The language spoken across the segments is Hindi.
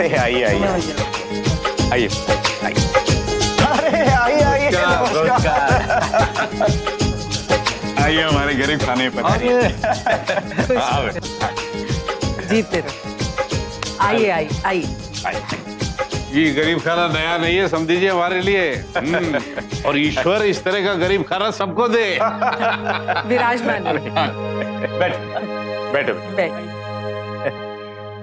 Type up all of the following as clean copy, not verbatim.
अरे आइए आइए आइए आइए। अरे आइए आइए आइए हमारे गरीब खाने पर। जीते रहो। आइए आइए आइए। ये गरीब खाना नया नहीं है, समझिए हमारे लिए। और ईश्वर इस तरह का गरीब खाना सबको दे। विराजमान बैठो बैठ।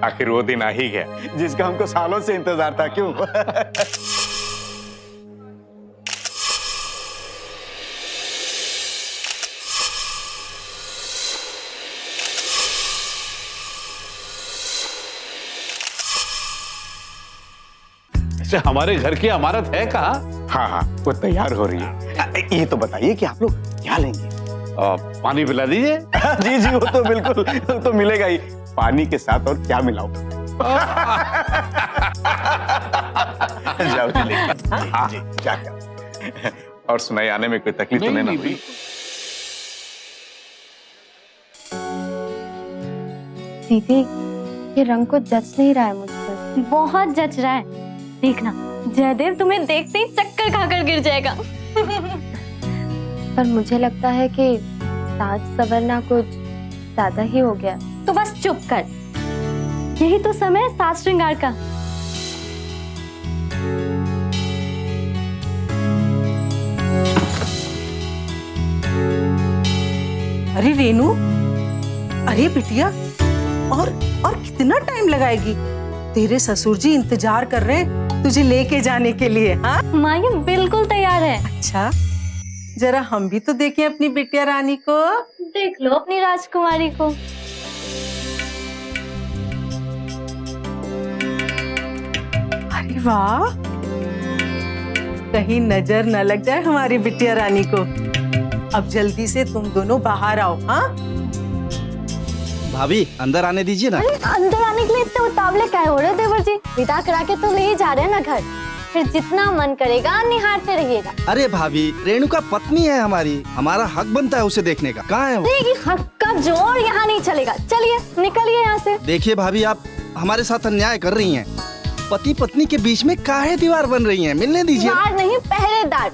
आखिर वो दिन आ ही गया जिसका हमको सालों से इंतजार था। क्यों? हमारे घर की इमारत है कहाँ? हाँ हाँ वो तैयार हो रही है। ये तो बताइए कि आप लोग क्या लेंगे? पानी पिला दीजिए। जी जी वो तो बिल्कुल तो मिलेगा ही। पानी के साथ और क्या मिलाऊं? जाओ जी लेके। हाँ जी जाकर। और सुनाई आने में कोई तकलीफ तो नहीं ना हुई? दीदी ये रंग को जच नहीं रहा है मुझ पर। बहुत जच रहा है। देखना जयदेव तुम्हें देखते ही चक्कर खाकर गिर जाएगा। पर मुझे लगता है कि साज सवरना कुछ ज्यादा ही हो गया। तो बस चुप कर, यही तो समय है साज श्रृंगार का। अरे रेनू, अरे बिटिया, और कितना टाइम लगाएगी? तेरे ससुर जी इंतजार कर रहे हैं तुझे लेके जाने के लिए। हाँ माँ ये बिल्कुल तैयार है। अच्छा जरा हम भी तो देखें अपनी बिटिया रानी को। देख लो अपनी राजकुमारी को। अरे वाह, कहीं नजर न लग जाए हमारी बिटिया रानी को। अब जल्दी से तुम दोनों बाहर आओ। हाँ भाभी अंदर आने दीजिए ना। अंदर आने के लिए इतने उतावले क्या हो रहे देवर जी? विदा करा के तो ले ही जा रहे हैं ना घर, फिर जितना मन करेगा निहारते रहिएगा। अरे भाभी रेणुका पत्नी है हमारी, हमारा हक बनता है उसे देखने का। कहाँ है वो? नहीं हक का जोर यहाँ नहीं चलेगा। चलिए निकलिए यहाँ से। देखिए भाभी आप हमारे साथ अन्याय कर रही हैं। पति पत्नी के बीच में काहे दीवार बन रही है? मिलने दीजिए। दीवार नहीं पहरेदार,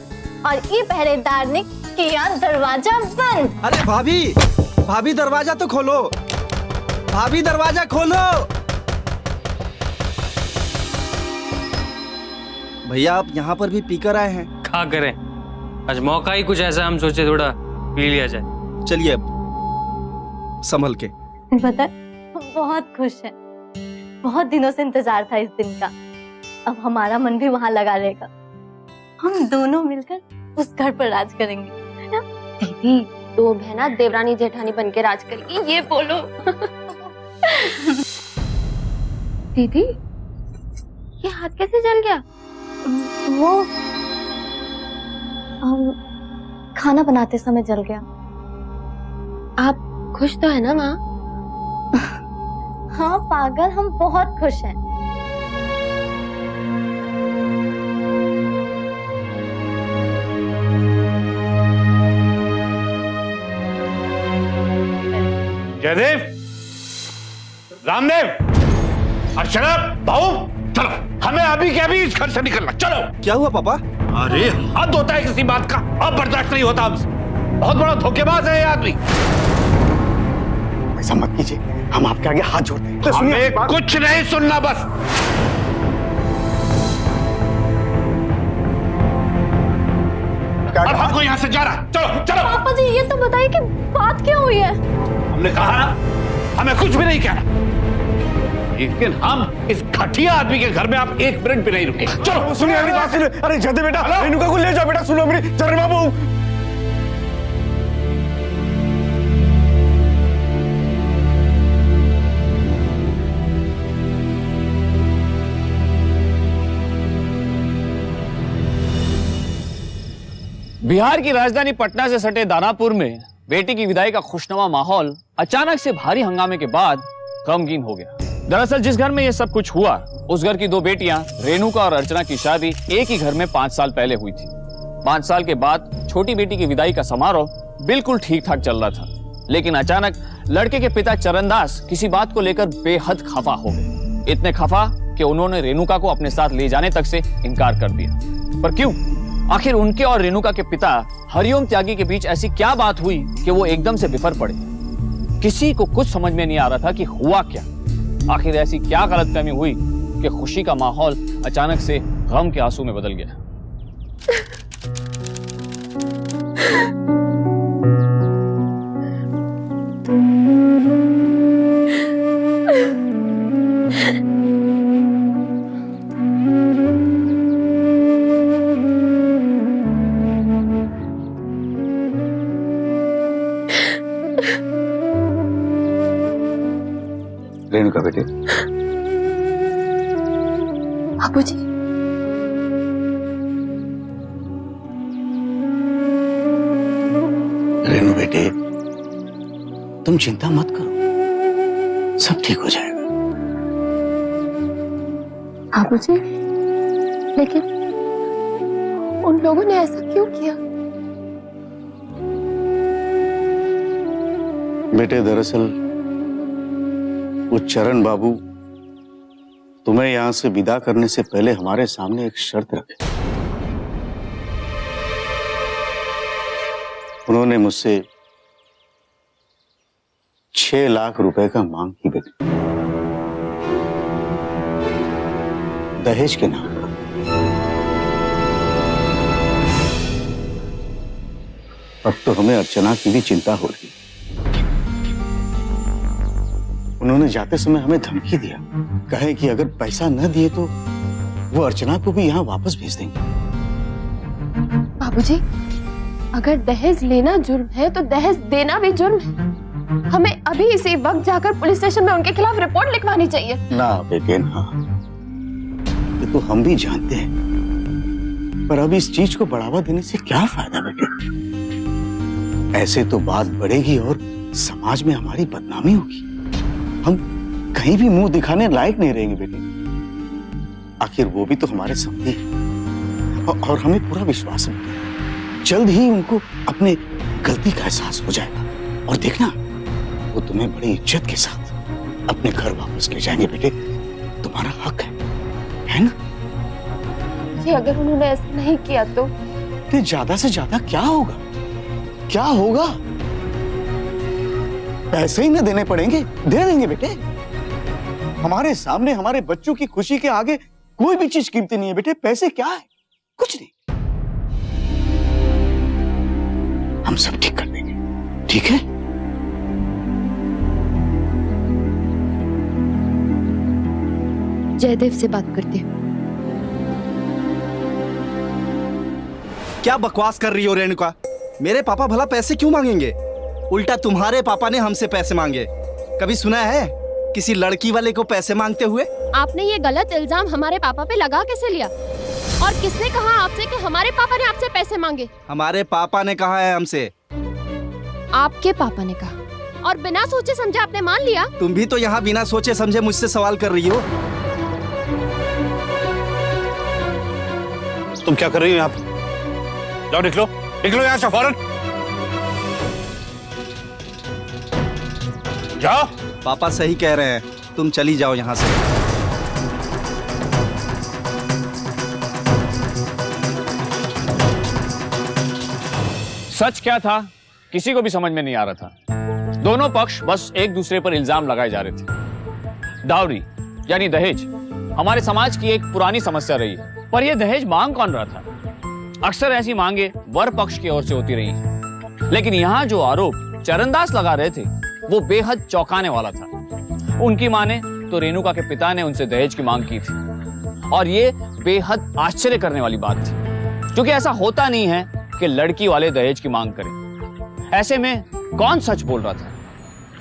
और ये पहरेदार ने किया दरवाजा बंद। अरे भाभी दरवाजा तो खोलो, भाभी दरवाजा खोलो। भैया आप यहाँ पर भी पीकर आए हैं? क्या करें, आज मौका ही कुछ ऐसा, हम सोचे थोड़ा पी लिया जाए। चलिए अब संभल के। पता हम बहुत खुश हैं, बहुत दिनों से इंतजार था इस दिन का। अब हमारा मन भी वहाँ लगा रहेगा। हम दोनों मिलकर उस घर पर राज करेंगे, है ना? दीदी दो बहना देवरानी जेठानी बनके राज करेगी, ये बोलो। दीदी ये हाथ कैसे जल गया? वो खाना बनाते समय जल गया। आप खुश तो है ना माँ? हाँ पागल, हम बहुत खुश हैं। जयदेव, रामदेव, अर्चना, भाऊ, चलो हमें अभी के अभी इस घर से निकलना। चलो। क्या हुआ पापा? अरे हद होता है किसी बात का, अब बर्दाश्त नहीं होता हमसे। बहुत बड़ा धोखेबाज है ये आदमी। ऐसा मत कीजिए, हम आपके आगे हाथ जोड़ते हैं। तो हमें कुछ नहीं सुनना बस। अब हमको यहाँ से जाना। चलो चलो। पापा जी ये तो बताइए कि बात क्या हुई है? हमने कहा ना हमें कुछ भी नहीं कहना, लेकिन हम इस घटिया आदमी के घर में आप एक मिनट भी नहीं रुके। चलो सुनिए मेरी बात सुनिए। अरे जल्दी बेटा रेणुका को ले जाओ। बेटा सुनो मेरी, चरण बाबू। बिहार की राजधानी पटना से सटे दानापुर में बेटी की विदाई का खुशनुमा माहौल अचानक से भारी हंगामे के बाद गमगीन हो गया। दरअसल जिस घर में ये सब कुछ हुआ, उस घर की दो बेटियां रेणुका और अर्चना की शादी एक ही घर में 5 साल पहले हुई थी। 5 साल के बाद छोटी बेटी की विदाई का समारोह बिल्कुल ठीक ठाक चल रहा था, लेकिन अचानक लड़के के पिता चरणदास किसी बात को लेकर बेहद खफा हो गए। इतने खफा कि उन्होंने रेणुका को अपने साथ ले जाने तक से इनकार कर दिया। पर क्यों? आखिर उनके और रेणुका के पिता हरिओम त्यागी के बीच ऐसी क्या बात हुई कि वो एकदम से बिफर पड़े? किसी को कुछ समझ में नहीं आ रहा था कि हुआ क्या। आखिर ऐसी क्या गलतफहमी हुई कि खुशी का माहौल अचानक से गम के आंसू में बदल गया। रेणुका बेटे, बाबूजी, रेणु बेटे, तुम चिंता मत करो, सब ठीक हो जाएगा। बाबूजी, लेकिन उन लोगों ने ऐसा क्यों किया? बेटे, दरअसल वो चरण बाबू तुम्हें यहां से विदा करने से पहले हमारे सामने एक शर्त रखे। उन्होंने मुझसे 6 लाख रुपए का मांग की बेटे, दहेज के नाम पर। अब तो हमें अर्चना की भी चिंता हो रही है। उन्होंने जाते समय हमें धमकी दिया, कहे कि अगर पैसा न दिए तो वो अर्चना को भी यहाँ वापस भेज देंगे। बाबूजी, अगर दहेज लेना जुर्म है तो दहेज देना भी जुर्म है। हमें अभी इसी वक्त जाकर पुलिस स्टेशन में उनके खिलाफ रिपोर्ट लिखवानी चाहिए। ना बेटे ना, ये तो हम भी जानते हैं, पर अब इस चीज को बढ़ावा देने से क्या फायदा बेटे? ऐसे तो बात बढ़ेगी और समाज में हमारी बदनामी होगी। हम कहीं भी मुंह दिखाने लायक नहीं रहेंगे बेटे। आखिर वो भी तो हमारे समधी हैं और हमें पूरा विश्वास है जल्द ही उनको अपने गलती का एहसास हो जाएगा। और देखना, वो तुम्हें बड़ी इज्जत के साथ अपने घर वापस ले जाएंगे बेटे। तुम्हारा हक है ना? जी, अगर उन्होंने ऐसा नहीं किया तो ज्यादा से ज्यादा क्या होगा? क्या होगा? पैसे ही न देने पड़ेंगे, दे देंगे बेटे। हमारे सामने हमारे बच्चों की खुशी के आगे कोई भी चीज कीमती नहीं है बेटे। पैसे क्या है? कुछ नहीं। हम सब ठीक कर देंगे, ठीक है? जयदेव से बात करती हूँ। क्या बकवास कर रही हो रेणुका? मेरे पापा भला पैसे क्यों मांगेंगे? उल्टा तुम्हारे पापा ने हमसे पैसे मांगे। कभी सुना है किसी लड़की वाले को पैसे मांगते हुए? आपने ये गलत इल्जाम हमारे पापा पे लगा कैसे लिया? और किसने कहा आपसे कि हमारे पापा ने आपसे पैसे मांगे? हमारे पापा ने कहा है हमसे। आपके पापा ने कहा और बिना सोचे समझे आपने मान लिया? तुम भी तो यहाँ बिना सोचे समझे मुझसे सवाल कर रही हो। तुम क्या कर रही हो यहाँ पे? जाओ, निकलो निकलो यहाँ से फौरन। जाओ। पापा सही कह रहे हैं, तुम चली जाओ यहाँ से। सच क्या था किसी को भी समझ में नहीं आ रहा था। दोनों पक्ष बस एक दूसरे पर इल्जाम लगाए जा रहे थे। डाउरी यानी दहेज हमारे समाज की एक पुरानी समस्या रही है, पर यह दहेज मांग कौन रहा था? अक्सर ऐसी मांगे वर पक्ष की ओर से होती रही है, लेकिन यहाँ जो आरोप चरणदास लगा रहे थे वो बेहद चौंकाने वाला था। उनकी माने तो रेणुका के पिता ने उनसे दहेज की मांग की थी, और ये बेहद आश्चर्य करने वाली बात थी, क्योंकि ऐसा होता नहीं है कि लड़की वाले दहेज की मांग करें। ऐसे में कौन सच बोल रहा था?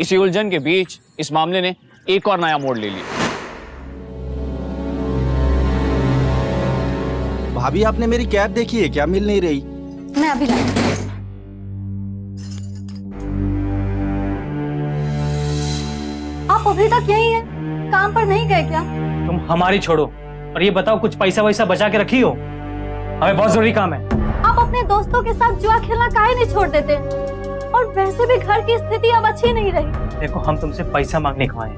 इसी उलझन के बीच इस मामले ने एक और नया मोड़ ले लिया। भाभी, आपने मेरी कैब देखी है क्या? मिल नहीं रही। मैं अभी लाई। आप अभी तक यही हैं? काम पर नहीं गए क्या? तुम हमारी छोड़ो और ये बताओ, कुछ पैसा वैसा बचा के रखी हो? हमें बहुत जरूरी काम है। आप अपने दोस्तों के साथ जुआ खेलना काहे नहीं छोड़ देते? और वैसे भी घर की स्थिति अब अच्छी नहीं रही। देखो, हम तुमसे पैसा मांगने को आए हैं,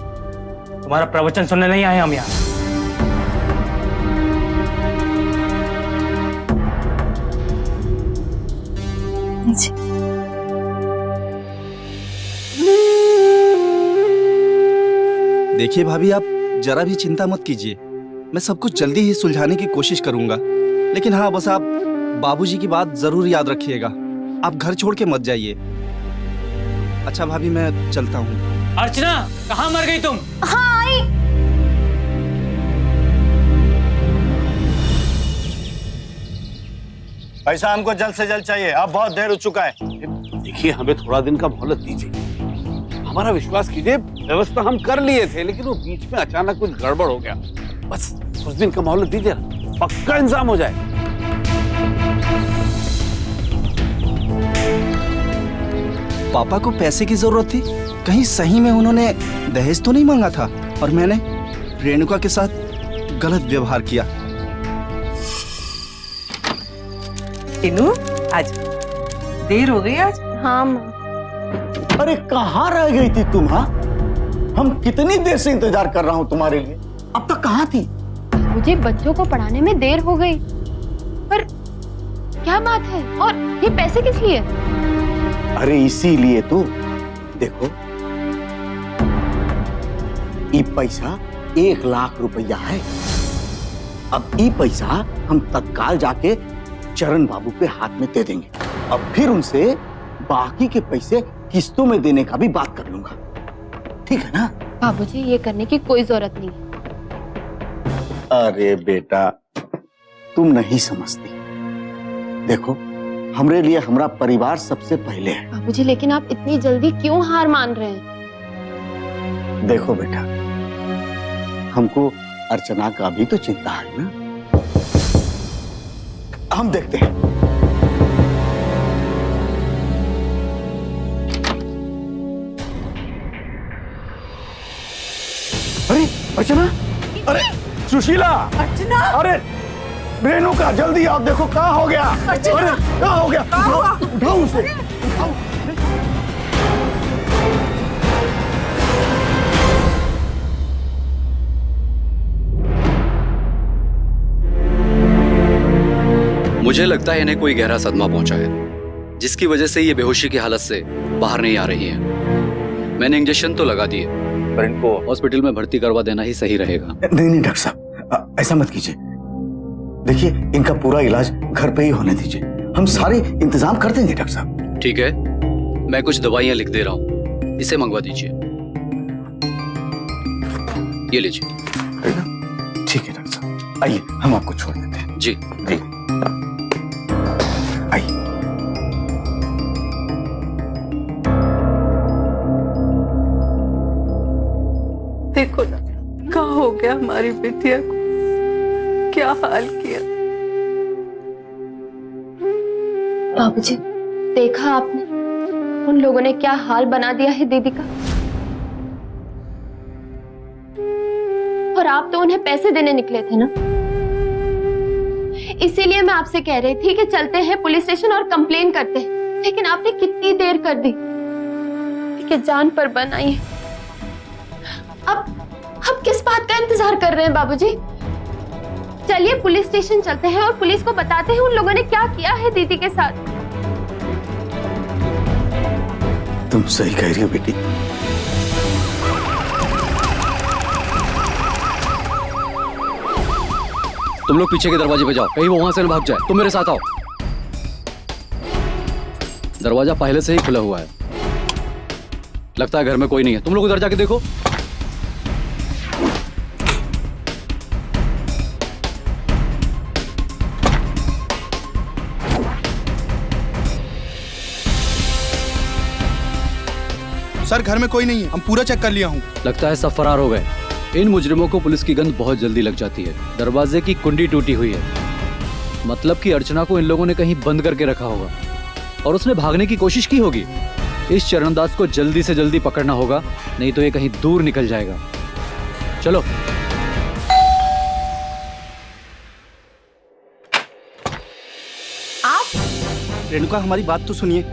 तुम्हारा प्रवचन सुनने नहीं आए हम यहाँ। देखिए भाभी, आप जरा भी चिंता मत कीजिए, मैं सब कुछ जल्दी ही सुलझाने की कोशिश करूंगा। लेकिन हाँ, बस आप बाबूजी की बात जरूर याद रखिएगा, आप घर छोड़ के मत जाइए। अच्छा भाभी, मैं चलता हूँ। अर्चना, कहाँ मर गई तुम? हाँ आई। पैसा हमको जल्द से जल्द चाहिए, अब बहुत देर हो चुका है। देखिए, हमें थोड़ा दिन का मोहलत दीजिए, हमारा विश्वास कीजिए, व्यवस्था हम कर लिए थे, लेकिन वो बीच में अचानक कुछ गड़बड़ हो गया। बस कुछ दिन का मोहलत दीजिए, पक्का इंतजाम हो जाए। पापा को पैसे की जरूरत थी, कहीं सही में उन्होंने दहेज तो नहीं मांगा था और मैंने रेणुका के साथ गलत व्यवहार किया। टीनू, आज देर हो गई आज। हाँ माँ। अरे कहाँ रह गई थी तुम? हाँ, हम कितनी देर से इंतजार कर रहा हूँ तुम्हारे लिए, अब तक कहाँ थी? मुझे बच्चों को पढ़ाने में देर हो गई। पर क्या बात है, और ये पैसे किस लिए? अरे इसीलिए तो, देखो ये पैसा 1 लाख रुपया है। अब ये पैसा हम तत्काल जाके चरण बाबू के हाथ में दे देंगे, अब फिर उनसे बाकी के पैसे किस्तों में देने का भी बात कर लूंगा, ठीक है ना? बाबूजी, ये करने की कोई जरूरत नहीं है। अरे बेटा, तुम नहीं समझती। देखो, हमरे लिए हमारा परिवार सबसे पहले है। बाबूजी, लेकिन आप इतनी जल्दी क्यों हार मान रहे हैं? देखो बेटा, हमको अर्चना का भी तो चिंता है ना, हम देखते हैं। अरे अर्चना, अरे सुशीला, अर्चना, अरे रेणुका, जल्दी आओ, देखो क्या हो गया। अरे क्या हो गया? उठाओ उसे, उठाओ। मुझे लगता है इन्हें कोई गहरा सदमा पहुंचा है, जिसकी वजह से ये बेहोशी की हालत से बाहर नहीं आ रही है। मैंने इंजेक्शन तो लगा दिए, पर इनको हॉस्पिटल में भर्ती करवा देना ही सही रहेगा। नहीं डॉक्टर साहब, ऐसा मत कीजिए। देखिए, इनका पूरा इलाज घर पे ही होने दीजिए, हम सारे इंतजाम कर देंगे डॉक्टर साहब। ठीक है, मैं कुछ दवाइयां लिख दे रहा हूँ, इसे मंगवा दीजिए। ये लीजिए। ठीक है डॉक्टर साहब, आइए हम आपको छोड़ देते हैं। जी जी, आइए। देखो ना, क्या हो गया हमारी बिटिया को, क्या हाल किया। बाबूजी, देखा आपने उन लोगों ने क्या हाल बना दिया है दीदी का। और आप तो उन्हें पैसे देने निकले थे ना, इसीलिए मैं आपसे कह रही थी कि चलते हैं पुलिस स्टेशन और कंप्लेन करते हैं, लेकिन आपने कितनी देर कर दी कि जान पर बन आई है। अब किस बात का इंतजार कर रहे हैं बाबूजी? चलिए पुलिस स्टेशन चलते हैं और पुलिस को बताते हैं उन लोगों ने क्या किया है दीदी के साथ। तुम सही कह रही हो बेटी। तुम लोग पीछे के दरवाजे पे जाओ, कहीं वो वहां से न भाग जाए। तुम मेरे साथ आओ। दरवाजा पहले से ही खुला हुआ है, लगता है घर में कोई नहीं है। तुम लोग उधर जाके देखो। सर, घर में कोई नहीं है, हम पूरा चेक कर लिया हूँ। लगता है सब फरार हो गए। इन मुजरिमों को पुलिस की गंध बहुत जल्दी लग जाती है। दरवाजे की कुंडी टूटी हुई है, मतलब कि अर्चना को इन लोगों ने कहीं बंद करके रखा होगा और उसने भागने की कोशिश की होगी। इस चरणदास को जल्दी से जल्दी पकड़ना होगा, नहीं तो ये कहीं दूर निकल जाएगा। चलो। रेणुका, हमारी बात तो सुनिए।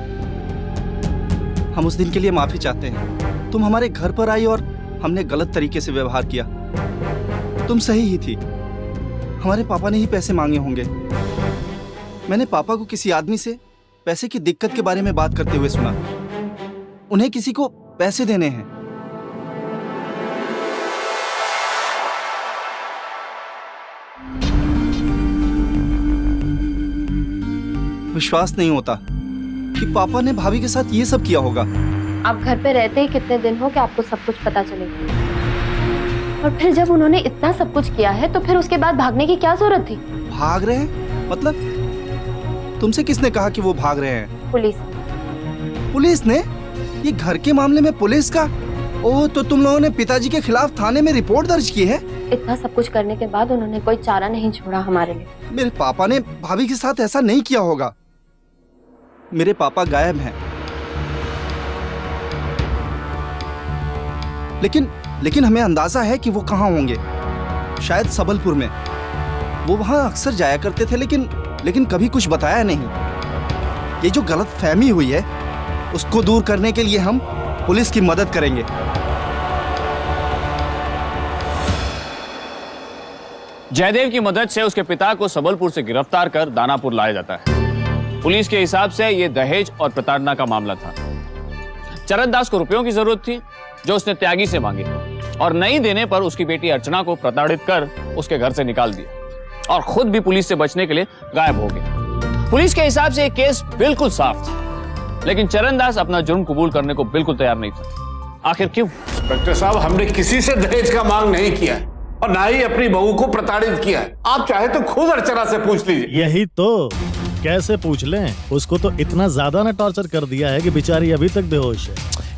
हम उस दिन के लिए माफी चाहते हैं। तुम हमारे घर पर आई और हमने गलत तरीके से व्यवहार किया। तुम सही ही थी, हमारे पापा ने ही पैसे मांगे होंगे। मैंने पापा को किसी आदमी से पैसे की दिक्कत के बारे में बात करते हुए सुना। उन्हें किसी को पैसे देने हैं। विश्वास नहीं होता कि पापा ने भाभी के साथ ये सब किया होगा। आप घर पे रहते ही कितने दिन हो कि आपको सब कुछ पता चलेगा। और फिर जब उन्होंने इतना सब कुछ किया है तो फिर उसके बाद भागने की क्या जरूरत थी? भाग रहे हैं मतलब? तुमसे किसने कहा कि वो भाग रहे हैं? पुलिस। पुलिस ने? ये घर के मामले में पुलिस का? ओह, तो तुम लोगों ने पिताजी के खिलाफ थाने में रिपोर्ट दर्ज की है? इतना सब कुछ करने के बाद उन्होंने कोई चारा नहीं छोड़ा हमारे लिए। मेरे पापा ने भाभी के साथ ऐसा नहीं किया होगा। मेरे पापा गायब हैं। लेकिन हमें अंदाजा है कि वो कहाँ होंगे। शायद सबलपुर में। वो वहां अक्सर जाया करते थे, लेकिन कभी कुछ बताया नहीं। ये जो गलतफहमी हुई है उसको दूर करने के लिए हम पुलिस की मदद करेंगे। जयदेव की मदद से उसके पिता को सबलपुर से गिरफ्तार कर दानापुर लाया जाता है। पुलिस के हिसाब से ये दहेज और प्रताड़ना का मामला था। चरण दास को रुपयों की जरूरत थी जो उसने त्यागी से मांगे और नहीं देने पर उसकी बेटी अर्चना को प्रताड़ित कर उसके घर से निकाल दिया और खुद भी पुलिस से बचने के लिए गायब हो गया। पुलिस के हिसाब से ये केस बिल्कुल साफ था, लेकिन चरण दास अपना जुर्म कबूल करने को बिल्कुल तैयार नहीं था। आखिर क्यों? इंस्पेक्टर साहब, हमने किसी से दहेज का मांग नहीं किया है और ना ही अपनी बहू को प्रताड़ित किया है। आप चाहे तो खुद अर्चना से पूछ लीजिए। यही तो, कैसे पूछ लें? उसको तो इतना ज्यादा ना टॉर्चर कर दिया है कि बेचारी अभी तक बेहोश है।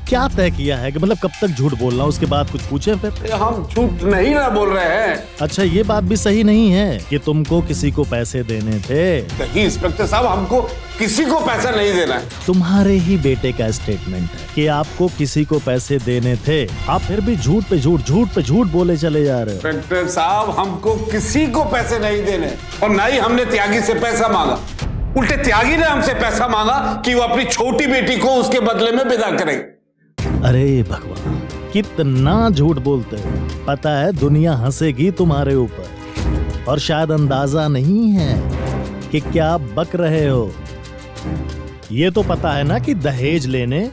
क्या तय किया है कि मतलब कब तक झूठ बोलना, उसके बाद कुछ पूछे फिर? हम झूठ नहीं ना बोल रहे हैं। अच्छा, ये बात भी सही नहीं है कि तुमको किसी को पैसे देने थे। नहीं इंस्पेक्टर साहब, हमको किसी को पैसा नहीं देना है। तुम्हारे ही बेटे का स्टेटमेंट है कि आपको किसी को पैसे देने थे। आप फिर भी झूठ पे झूठ बोले चले जा रहे हो। इंस्पेक्टर साहब, हमको किसी को पैसे नहीं देने और ना ही हमने त्यागी से पैसा मांगा। उल्टे त्यागी ने हमसे पैसा मांगा कि वो अपनी छोटी बेटी को उसके बदले में विदा करें। अरे भगवान, कितना झूठ बोलते हो। पता है दुनिया हंसेगी तुम्हारे ऊपर और शायद अंदाजा नहीं है कि क्या बक रहे हो। ये तो पता है ना कि दहेज लेने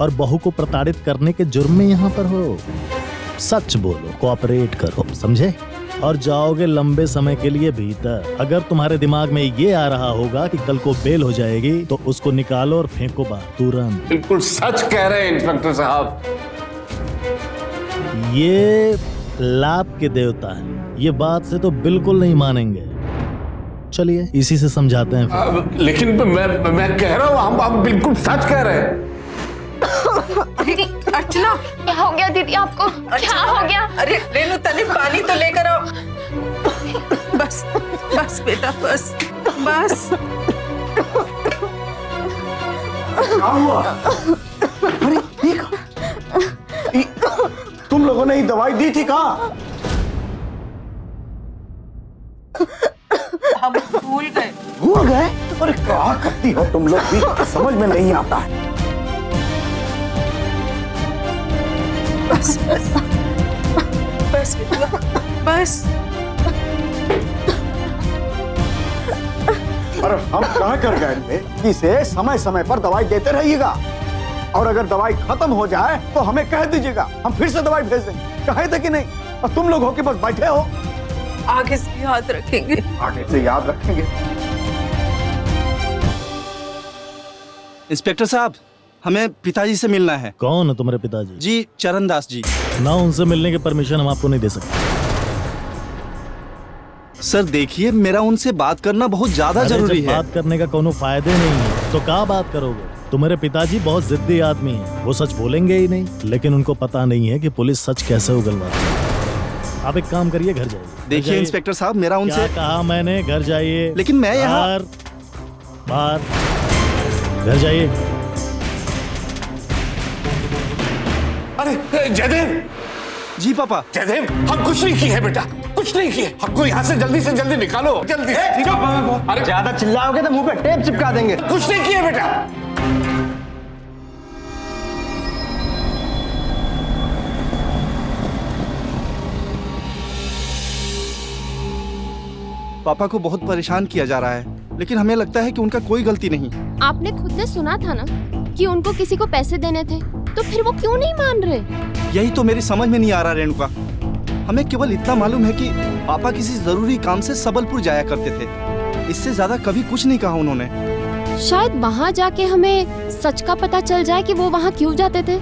और बहू को प्रताड़ित करने के जुर्म में यहाँ पर हो। सच बोलो, कोऑपरेट करो, समझे? और जाओगे लंबे समय के लिए भीतर। अगर तुम्हारे दिमाग में ये आ रहा होगा कि कल को बेल हो जाएगी तो उसको निकालो और फेंको बाहर तुरंत। बिल्कुल सच कह रहे हैं इंस्पेक्टर साहब। ये लात के देवता हैं, ये बात से तो बिल्कुल नहीं मानेंगे। चलिए इसी से समझाते हैं। लेकिन मैं कह रहा हूँ हम बिल्कुल सच कह रहे हैं। दीदी, अर्चना, क्या हो गया दीदी आपको? क्या हो गया? अरे रेनू, तने पानी तो लेकर आओ। बस बेटा, बस। क्या हुआ? अरे तुम लोगों ने ये दवाई दी थी कहाँ? हम भूल गए। भूल गए? अरे क्या करती हो तुम लोग भी, समझ में नहीं आता है। बस बेटा, बस। और हम कह कर गए थे कि इसे समय समय पर दवाई देते रहिएगा और अगर दवाई खत्म हो जाए तो हमें कह दीजिएगा, हम फिर से दवाई भेज देंगे। कहे थे कि नहीं? और तुम लोग हो कि बस बैठे हो। आगे से याद रखेंगे। आगे से याद रखेंगे। इंस्पेक्टर साहब, हमें पिताजी से मिलना है। कौन है तुम्हारे पिताजी? जी, चरण दास जी। ना, उनसे मिलने की परमिशन हम आपको नहीं दे सकते। सर देखिए, मेरा उनसे बात करना बहुत ज्यादा जरूरी है। बात करने का कोनो फायदे नहीं है तो क्या बात करोगे? तुम्हारे पिताजी बहुत जिद्दी आदमी हैं, वो सच बोलेंगे ही नहीं। लेकिन उनको पता नहीं है कि पुलिस सच कैसे उगलवाती है। आप एक काम करिए, घर जाइए। देखिए इंस्पेक्टर साहब, मेरा उनसे क्या कहा मैंने? घर जाइए। लेकिन मैं यहाँ बाहर घर जाइए। अरे जयदेव! जी पापा। जयदेव, हम कुछ नहीं किए हैं बेटा, कुछ नहीं किए। हमको यहाँ से जल्दी निकालो, जल्दी। अरे ज्यादा चिल्लाओगे तो मुंह पे टेप चिपका देंगे। कुछ नहीं किए बेटा। पापा को बहुत परेशान किया जा रहा है, लेकिन हमें लगता है कि उनका कोई गलती नहीं। आपने खुद ने सुना था ना कि उनको किसी को पैसे देने थे, तो फिर वो क्यों नहीं मान रहे? यही तो मेरी समझ में नहीं आ रहा रेणुका। हमें केवल इतना मालूम है कि पापा किसी जरूरी काम से सबलपुर जाया करते थे। इससे ज्यादा कभी कुछ नहीं कहा उन्होंने। शायद वहाँ जाके हमें सच का पता चल जाए कि वो वहाँ क्यों जाते थे।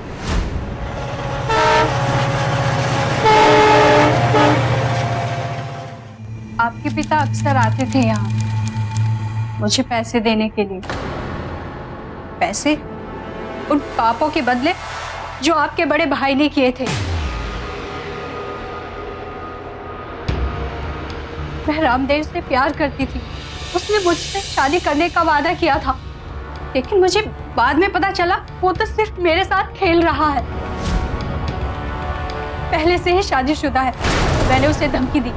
आपके पिता अक्सर आते थे यहाँ मुझे पैसे देने के लिए। पैसे उन पापों के बदले जो आपके बड़े भाई ने किए थे। मैं रामदेव से प्यार करती थी, उसने मुझसे शादी करने का वादा किया था, लेकिन मुझे बाद में पता चला वो तो सिर्फ मेरे साथ खेल रहा है। पहले से ही शादीशुदा है। मैंने उसे धमकी दी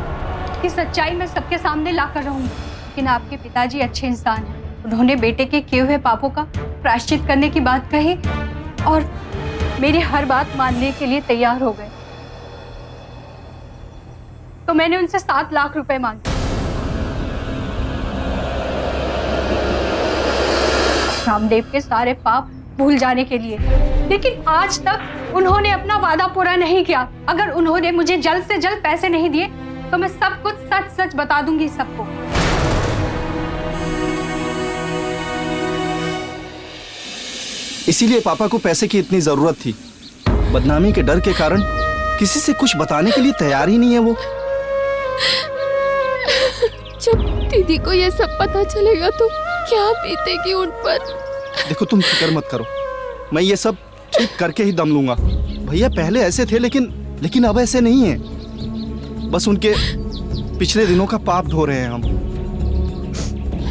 कि सच्चाई मैं सबके सामने लाकर रहूंगी, लेकिन आपके पिताजी अच्छे इंसान हैं। उन्होंने बेटे के किए हुए पापों का प्रायश्चित करने की बात कही और मेरी हर बात मानने के लिए तैयार हो गए। तो मैंने उनसे 7 लाख रुपए मांगे। रामदेव के सारे पाप भूल जाने के लिए, लेकिन आज तक उन्होंने अपना वादा पूरा नहीं किया। अगर उन्होंने मुझे जल्द से जल्द पैसे नहीं दिए तो मैं सब कुछ सच सच बता दूंगी सबको। इसीलिए पापा को पैसे की इतनी जरूरत थी। बदनामी के डर के कारण किसी से कुछ बताने के लिए तैयार ही नहीं है वो। जब दीदी को ये सब पता चलेगा तो क्या बीतेगी उन पर। देखो तुम फिक्र मत करो, मैं ये सब ठीक करके ही दम लूंगा। भैया पहले ऐसे थे लेकिन अब ऐसे नहीं है। बस उनके पिछले दिनों का पाप ढो रहे हैं हम।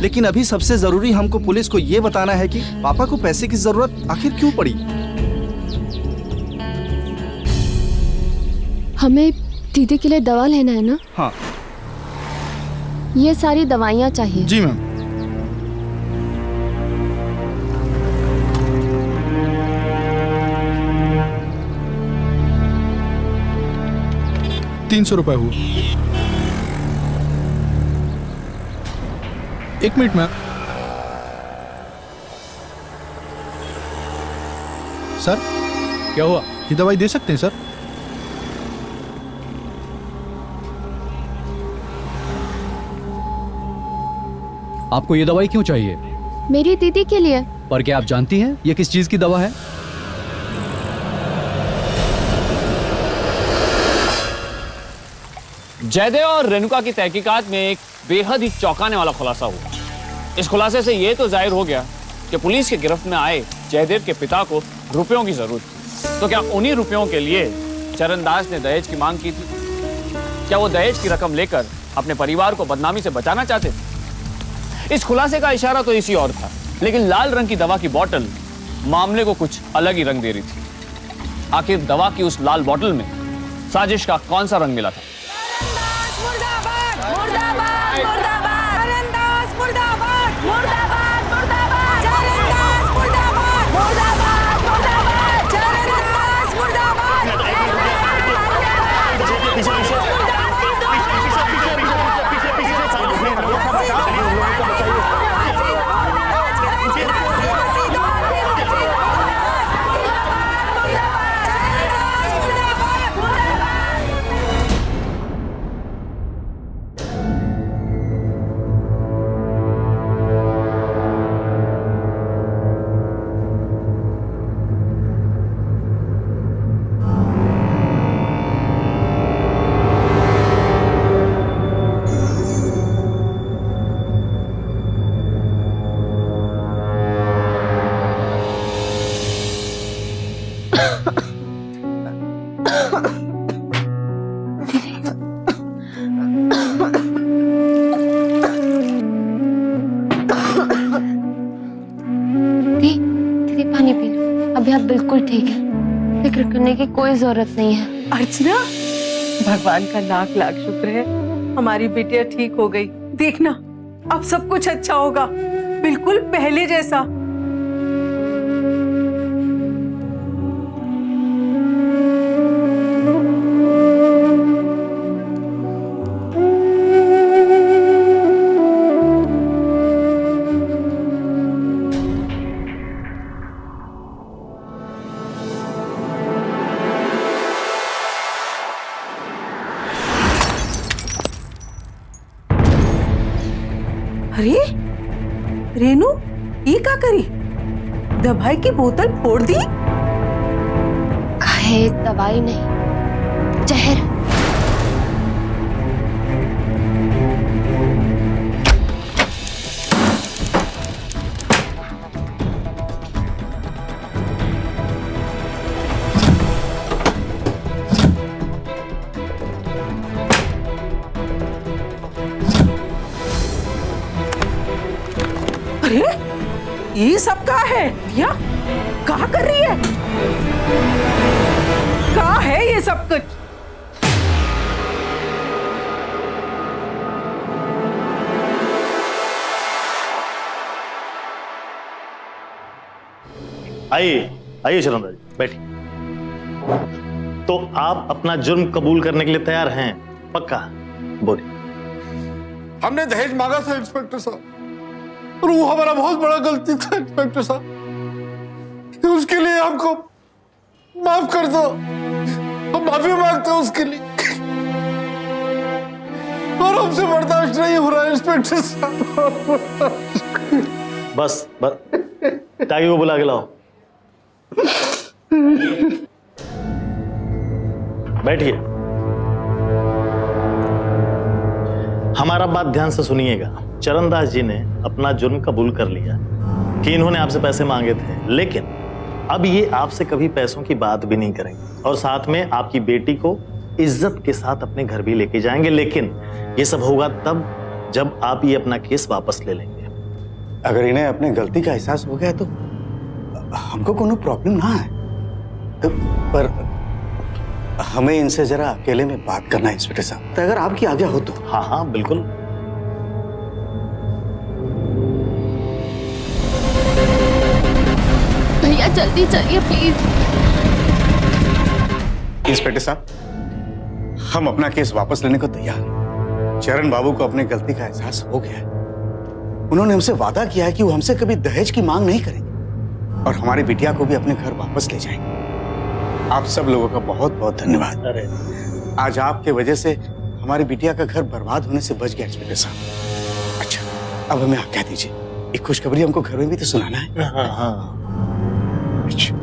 लेकिन अभी सबसे जरूरी हमको पुलिस को ये बताना है कि पापा को पैसे की जरूरत आखिर क्यों पड़ी। हमें दीदी के लिए दवा लेना है ना? हाँ। ये सारी दवाइयाँ चाहिए। जी मैम। ₹300 हुआ। 1 मिनट मैम। सर क्या हुआ? ये दवाई दे सकते हैं सर? आपको ये दवाई क्यों चाहिए? मेरी दीदी के लिए। पर क्या आप जानती हैं ये किस चीज की दवा है? जयदेव और रेणुका की तहकीकात में एक बेहद ही चौंकाने वाला खुलासा हुआ। इस खुलासे से यह तो जाहिर हो गया कि पुलिस की गिरफ्त में आए जयदेव के पिता को रुपयों की जरूरत थी। तो क्या उन्हीं रुपयों के लिए चरणदास ने दहेज की मांग की थी? क्या वो दहेज की रकम लेकर अपने परिवार को बदनामी से बचाना चाहते थे? इस खुलासे का इशारा तो इसी और था, लेकिन लाल रंग की दवा की बोतल मामले को कुछ अलग ही रंग दे रही थी। आखिर दवा की उस लाल बोतल में साजिश का कौन सा रंग मिला था? दीदी पानी पी लो, अभी आप बिल्कुल ठीक है, फिक्र करने की कोई जरूरत नहीं है। अर्चना, भगवान का लाख लाख शुक्र है हमारी बिटिया ठीक हो गई। देखना अब सब कुछ अच्छा होगा, बिल्कुल पहले जैसा। अरे रेनू, ये क्या करी? दवाई की बोतल फोड़ दी? कहे दवाई नहीं, जहर। अरे ये सब क्या है? या क्या कर रही है? क्या है ये सब कुछ? आइए आइए चरंदा जी, बैठिए। तो आप अपना जुर्म कबूल करने के लिए तैयार हैं? पक्का? बोलिए। हमने दहेज मांगा था इंस्पेक्टर साहब, और वो हमारा बहुत बड़ा गलती था इंस्पेक्टर साहब। तो उसके लिए हमको माफ कर दो, हम माफी मांगते हैं उसके लिए, और हमसे बर्दाश्त नहीं हो रहा है इंस्पेक्टर साहब। बस टागी को बुला के लाओ। बैठिए। हमारा बात ध्यान से सुनिएगा। चरणदास जी ने अपना जुर्म कबूल कर लिया कि इन्होंने आपसे पैसे मांगे थे, लेकिन अब ये आपसे कभी पैसों की बात भी नहीं करेंगे, और साथ में आपकी बेटी को इज्जत के साथ अपने घर भी लेके जाएंगे। लेकिन ये सब होगा तब जब आप ये अपना केस वापस ले लेंगे। अगर इन्हें अपने गलती का एहसास हो गया तो हमको कोनो प्रॉब्लम ना है, पर हमें इनसे जरा अकेले में बात करना है इंस्पेक्टर साहब, तो अगर आपकी आज्ञा हो तो। हाँ हाँ बिल्कुल। भैया जल्दी चलिए प्लीज। इंस्पेक्टर साहब, हम अपना केस वापस लेने को तैयार हैं। चरण बाबू को अपने गलती का एहसास हो गया है। उन्होंने हमसे वादा किया है कि वो हमसे कभी दहेज की मांग नहीं करेंगे, और हमारी बिटिया को भी अपने घर वापस ले जाएंगे। आप सब लोगों का बहुत बहुत धन्यवाद। अरे आज आपके वजह से हमारी बिटिया का घर बर्बाद होने से बच गया इंस्पेक्टर साहब। अच्छा, अब हमें आज्ञा दीजिए, एक खुशखबरी हमको घर में भी तो सुनाना है। हाँ हाँ। अच्छा।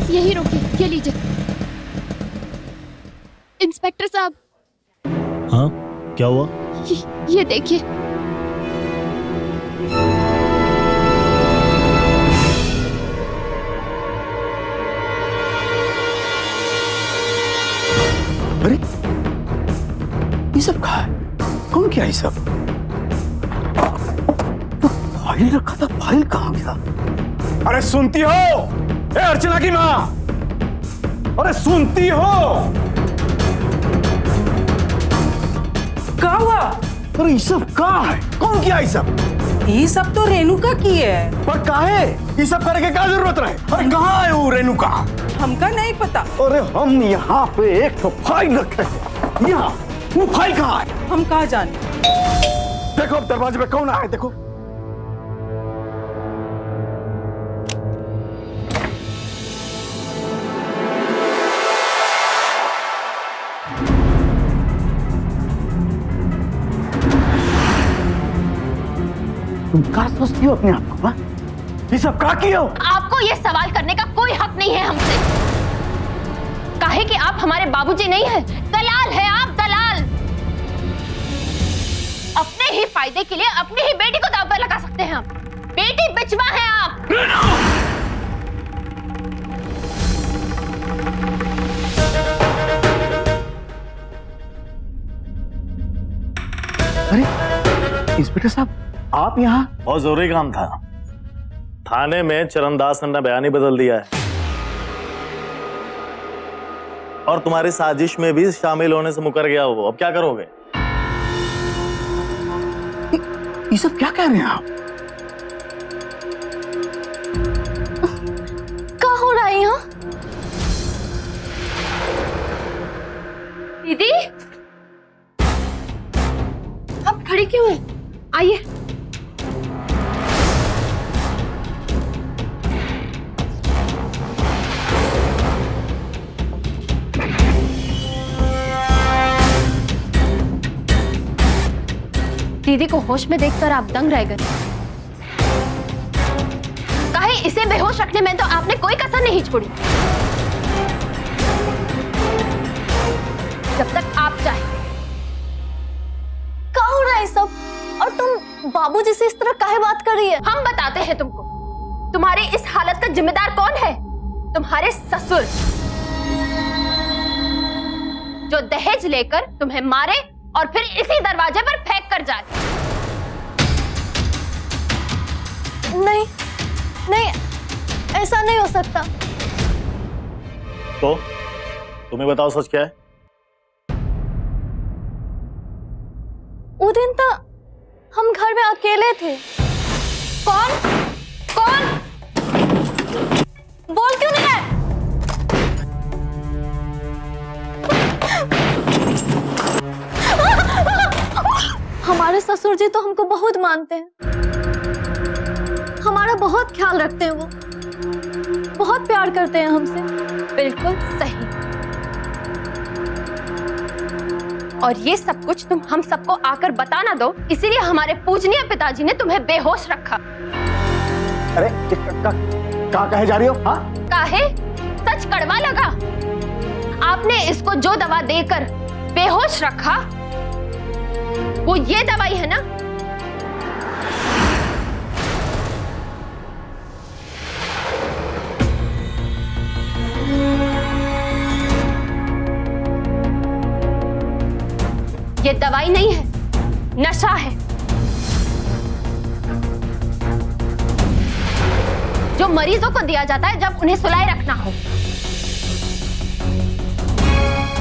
यही रोकिए, ये लीजिए। इंस्पेक्टर साहब, हाँ क्या हुआ? ये देखिए। अरे ये सब कहा है? कौन किया ये सब? वो फाइल रखा था, फाइल कहाँ गया? अरे सुनती हो ए अर्चना की माँ, अरे सुनती हो? क्या हुआ? अरे ये सब कहाँ है? कौन किया ये सब? ये सब तो रेणुका की है। पर काहे? ये सब करने की क्या जरूरत रहे? अरे कहाँ है वो रेणुका? हमका नहीं पता। अरे हम यहाँ पे एक तो फाइल रखे हैं, यहाँ वो फाइल कहाँ है? हम कहाँ जाने? देखो अब दरवाजे पे कौन आया है, देखो। तुम क्या सोचती हो अपने आप को? हाँ? ये सब क्या किया हो? आपको ये सवाल करने का कोई हक नहीं है हमसे। काहे कि आप हमारे बाबूजी नहीं हैं, दलाल है आप, दलाल। अपने ही फायदे के लिए अपनी ही बेटी को दांव पर लगा सकते हैं आप। बेटी बिचवा है आप। अरे इंस्पेक्टर साहब, आप यहाँ? बहुत जरूरी काम था। थाने में चरणदास ने अपना बयान ही बदल दिया है, और तुम्हारी साजिश में भी शामिल होने से मुकर गया वो। अब क्या करोगे? ये सब क्या कह रहे हैं आप? क्या हो रहा है यहाँ? दीदी, आप खड़ी क्यों हैं? आइए। दीदी को होश में देखकर आप दंग रह गए। काहे इसे बेहोश रखने में तो आपने कोई कसर नहीं छोड़ी। जब तक आप चाहे। क्या हो रहा है सब? और तुम बाबूजी से इस तरह काहे बात कर रही है? हम बताते हैं तुमको, तुम्हारी इस हालत का जिम्मेदार कौन है? तुम्हारे ससुर, जो दहेज लेकर तुम्हें मारे और फिर इसी दरवाजे पर फेंक कर जाए। नहीं नहीं, ऐसा नहीं हो सकता। तो तुम्हें बताओ सच क्या है? वो दिन तो हम घर में अकेले थे। कौन कौन? बोल क्यों नहीं रहे? हमारे ससुर जी तो हमको बहुत मानते हैं, हमारा बहुत ख्याल रखते हैं, वो बहुत प्यार करते हैं हमसे। बिल्कुल सही। और ये सब कुछ तुम हम सबको आकर बता ना दो, इसीलिए हमारे पूजनीय पिताजी ने तुम्हें बेहोश रखा। अरे क्या कहे जा रही हो? हाँ, काहे? सच कड़वा लगा? आपने इसको जो दवा देकर बेहोश रखा, वो ये दवाई है ना? ये दवाई नहीं है, नशा है, जो मरीजों को दिया जाता है जब उन्हें सुलाए रखना हो।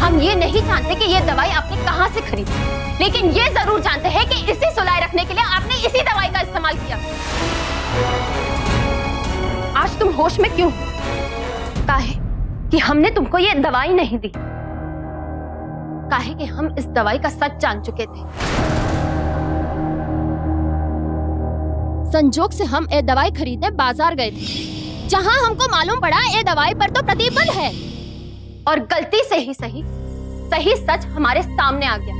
हम ये नहीं जानते कि ये दवाई आपने कहां से खरीदी, लेकिन ये जरूर जानते हैं कि इसे सुलाए रखने के लिए आपने इसी दवाई का इस्तेमाल किया। आज तुम होश में क्यों? काहे कि हमने तुमको ये दवाई नहीं दी, काहे कि हम इस दवाई का सच जान चुके थे। संजोग से हम ये दवाई खरीदने बाजार गए थे, जहां हमको मालूम पड़ा ये दवाई पर तो प्रतिबंध है, और गलती से ही सही सच हमारे सामने आ गया,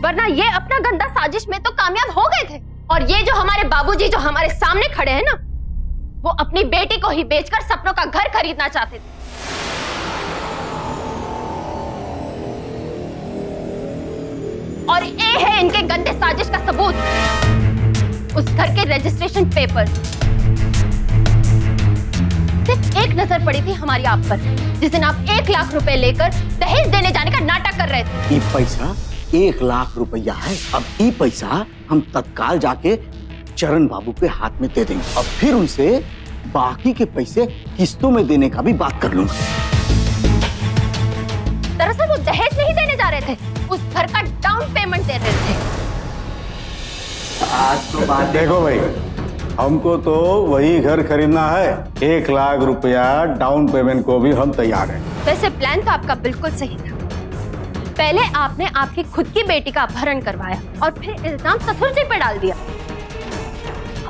वरना ये अपना गंदा साजिश में तो कामयाब हो गए थे। और ये जो हमारे बाबूजी जो हमारे सामने खड़े हैं ना, वो अपनी बेटी को ही बेचकर सपनों का घर खरीदना चाहते थे। और ये है इनके गंदे साजिश का सबूत, उस घर के रजिस्ट्रेशन पेपर। सिर्फ एक नजर पड़ी थी हमारी आप पर, जिस दिन आप 1 लाख रुपए लेकर दहेज देने जाने का नाटक कर रहे थे। ये पैसा 1 लाख रुपया है। अब ये पैसा हम तत्काल जाके चरण बाबू के हाथ में दे देंगे, और फिर उनसे बाकी के पैसे किस्तों में देने का भी बात कर लूंगा। दरअसल वो दहेज नहीं देने जा रहे थे, उस घर का डाउन पेमेंट दे रहे थे। आज तो बात देखो भाई, हमको तो वही घर खरीदना है। 1 लाख रुपया डाउन पेमेंट को भी हम तैयार हैं। वैसे प्लान तो आपका बिल्कुल सही था। पहले आपने आपकी खुद की बेटी का अपहरण करवाया और फिर इल्जाम ससुर जी पर डाल दिया,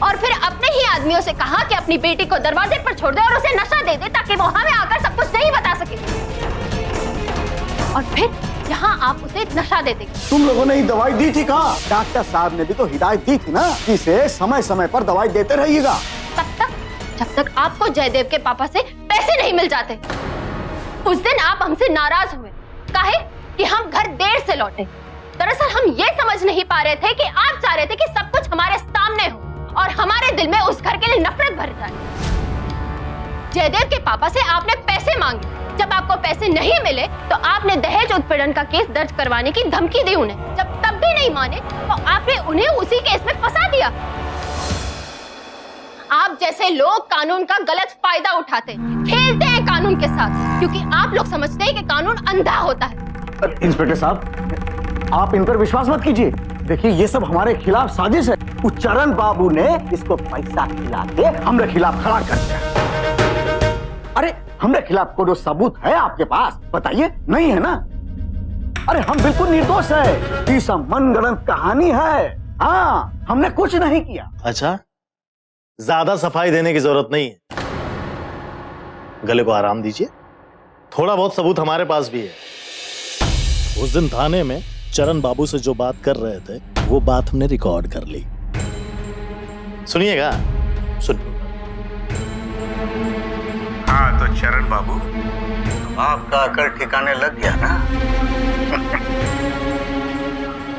और फिर अपने ही आदमियों से कहा कि अपनी बेटी को दरवाजे पर छोड़ दे और उसे नशा दे दे, ताकि वो हमें आकर सब कुछ नहीं बता सके। और फिर यहाँ आप उसे नशा देते। तुम लोगों ने ही दवाई दी थी कहाँ? डॉक्टर साहब ने भी तो हिदायत दी थी ना, इसे समय समय पर दवाई देते रहिएगा। तब तक जब तक आपको जयदेव के पापा से पैसे नहीं मिल जाते। उस दिन आप हमसे नाराज हुए, काहे कि हम घर देर से लौटे। दरअसल हम ये समझ नहीं पा रहे थे कि आप चाह रहे थे कि सब कुछ हमारे सामने हो और हमारे दिल में उस घर के लिए नफरत भर जाए। जयदेव के पापा से आपने पैसे मांगे, जब आपको पैसे नहीं मिले तो आपने दहेज उत्पीड़न का केस दर्ज करवाने की धमकी दी उन्हें। जब तब भी नहीं माने तो आपने उन्हें उसी केस में फंसा दिया। आप जैसे लोग कानून का गलत फायदा उठाते, खेलते हैं कानून के साथ, क्योंकि आप लोग समझते हैं कि कानून अंधा होता है। इंस्पेक्टर साहब, आप इन पर विश्वास मत कीजिए। देखिए, ये सब हमारे खिलाफ साजिश है। उस चरण बाबू ने इसको पैसा खिला के हमारे खिलाफ खड़ा कर दिया। अरे हमारे खिलाफ कोई सबूत है आपके पास? बताइए, नहीं है ना? अरे हम बिल्कुल निर्दोष है, ये सब मनगढ़ंत कहानी है। हाँ, हमने कुछ नहीं किया। अच्छा, ज्यादा सफाई देने की जरूरत नहीं है, गले को आराम दीजिए। थोड़ा बहुत सबूत हमारे पास भी है। उस दिन थाने में चरण बाबू से जो बात कर रहे थे वो बात हमने रिकॉर्ड कर ली। सुनिएगा, सुन। हाँ तो चरण बाबू, आपका अकड़ ठिकाने लग गया ना?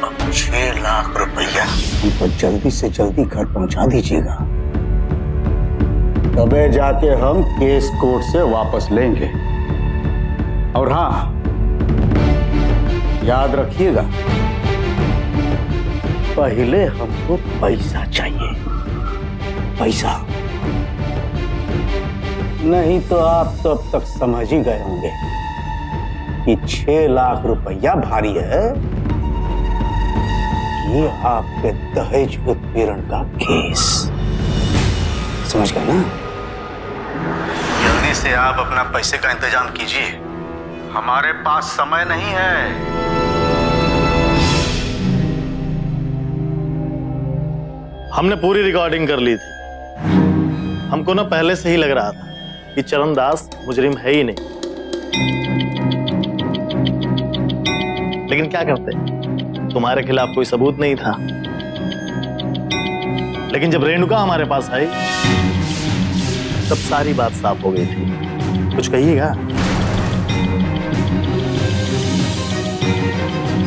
अब 6 लाख रुपया हमको जल्दी से जल्दी घर पहुंचा दीजिएगा, तबे जाके हम केस कोर्ट से वापस लेंगे। और हाँ, याद रखिएगा, पहले हमको पैसा चाहिए, पैसा। नहीं तो आप तो अब तक समझ ही गए होंगे कि 6 लाख रुपया भारी है। ये आपके दहेज उत्पीड़न का केस, समझ गए ना? जल्दी से आप अपना पैसे का इंतजाम कीजिए, हमारे पास समय नहीं है। हमने पूरी रिकॉर्डिंग कर ली थी। हमको ना पहले से ही लग रहा था कि चरण दास मुजरिम है ही नहीं, लेकिन क्या करते, तुम्हारे खिलाफ कोई सबूत नहीं था। लेकिन जब रेणुका हमारे पास आई तब सारी बात साफ हो गई थी। कुछ कहिएगा?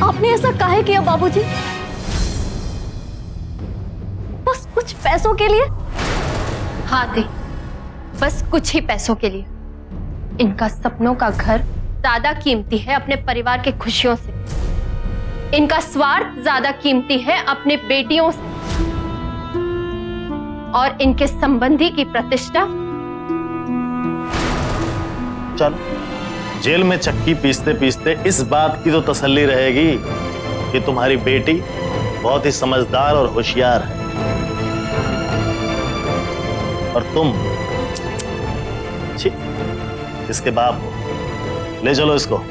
आपने ऐसा काहे किया बाबूजी? बस कुछ पैसों के लिए? हाँ दी, बस कुछ ही पैसों के लिए। इनका सपनों का घर ज्यादा कीमती है अपने परिवार के खुशियों से। इनका स्वार्थ ज्यादा कीमती है अपने बेटियों से। और इनके संबंधी की प्रतिष्ठा। चलो, जेल में चक्की पीसते पीसते इस बात की तो तसल्ली रहेगी कि तुम्हारी बेटी बहुत ही समझदार और होशियार है, और तुम छी, इसके बाप हो। ले चलो इसको।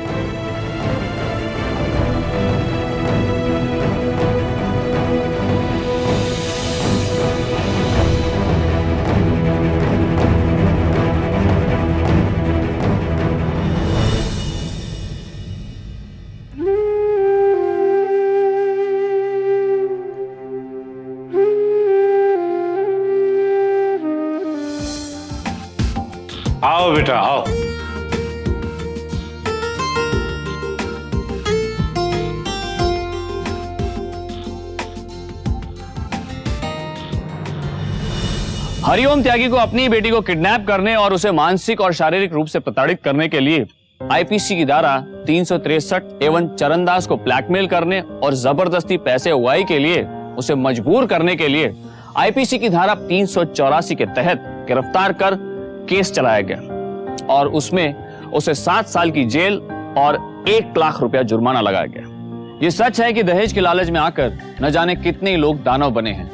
आओ बेटा आओ। हरिओम त्यागी को अपनी बेटी को किडनैप करने और उसे मानसिक और शारीरिक रूप से प्रताड़ित करने के लिए आईपीसी की धारा 363 एवं चरणदास को ब्लैकमेल करने और जबरदस्ती पैसे उगाही के लिए उसे मजबूर करने के लिए आईपीसी की धारा 384 के तहत गिरफ्तार कर केस चलाया गया और उसमें उसे 7 साल की जेल और 1 लाख रुपया जुर्माना लगाया गया। ये सच है कि दहेज के लालच में आकर न जाने कितने ही लोग दानव बने हैं,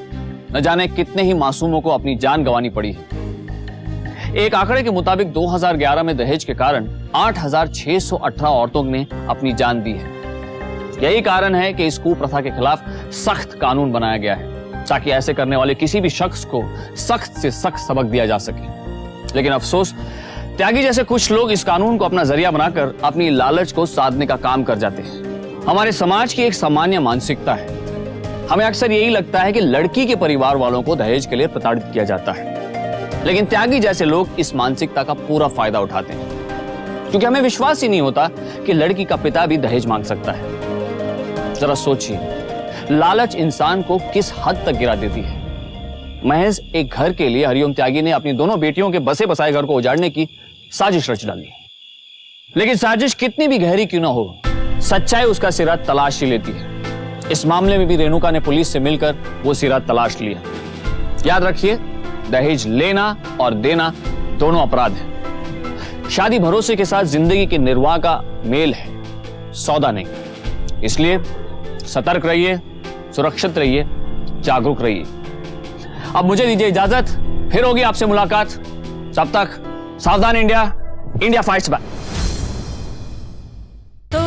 न जाने कितने ही मासूमों को अपनी जान गंवानी पड़ी है। एक आंकड़े के मुताबिक 2011 में दहेज के कारण 8,618 औरतों ने अपनी जान दी है। यही कारण है कि इस कुप्रथा के खिलाफ सख्त कानून बनाया गया है ताकि ऐसे करने वाले किसी भी शख्स को सख्त से सख्त सबक दिया जा सके। लेकिन अफसोस, त्यागी जैसे कुछ लोग इस कानून को अपना जरिया बनाकर अपनी लालच को साधने का काम कर जाते हैं। हमारे समाज की एक सामान्य मानसिकता है, हमें अक्सर यही लगता है कि लड़की के परिवार वालों को दहेज के लिए प्रताड़ित किया जाता है। लेकिन त्यागी जैसे लोग इस मानसिकता का पूरा फायदा उठाते हैं क्योंकि हमें विश्वास ही नहीं होता कि लड़की का पिता भी दहेज मांग सकता है। जरा सोचिए, लालच इंसान को किस हद तक गिरा देती है। महज एक घर के लिए हरिओम त्यागी ने अपनी दोनों बेटियों के बसे बसाए घर को उजाड़ने की साजिश रच डाली। लेकिन साजिश कितनी भी गहरी क्यों ना हो, सच्चाई उसका सिरा तलाश ही लेती है। इस मामले में भी रेणुका ने पुलिस से मिलकर वो सिरा तलाश लिया। याद रखिए, दहेज लेना और देना दोनों अपराध है। शादी भरोसे के साथ जिंदगी के निर्वाह का मेल है, सौदा नहीं। इसलिए सतर्क रहिए, सुरक्षित रहिए, जागरूक रहिए। अब मुझे दीजिए इजाजत, फिर होगी आपसे मुलाकात। तब तक सावधान इंडिया, इंडिया फाइट्स बैक। तो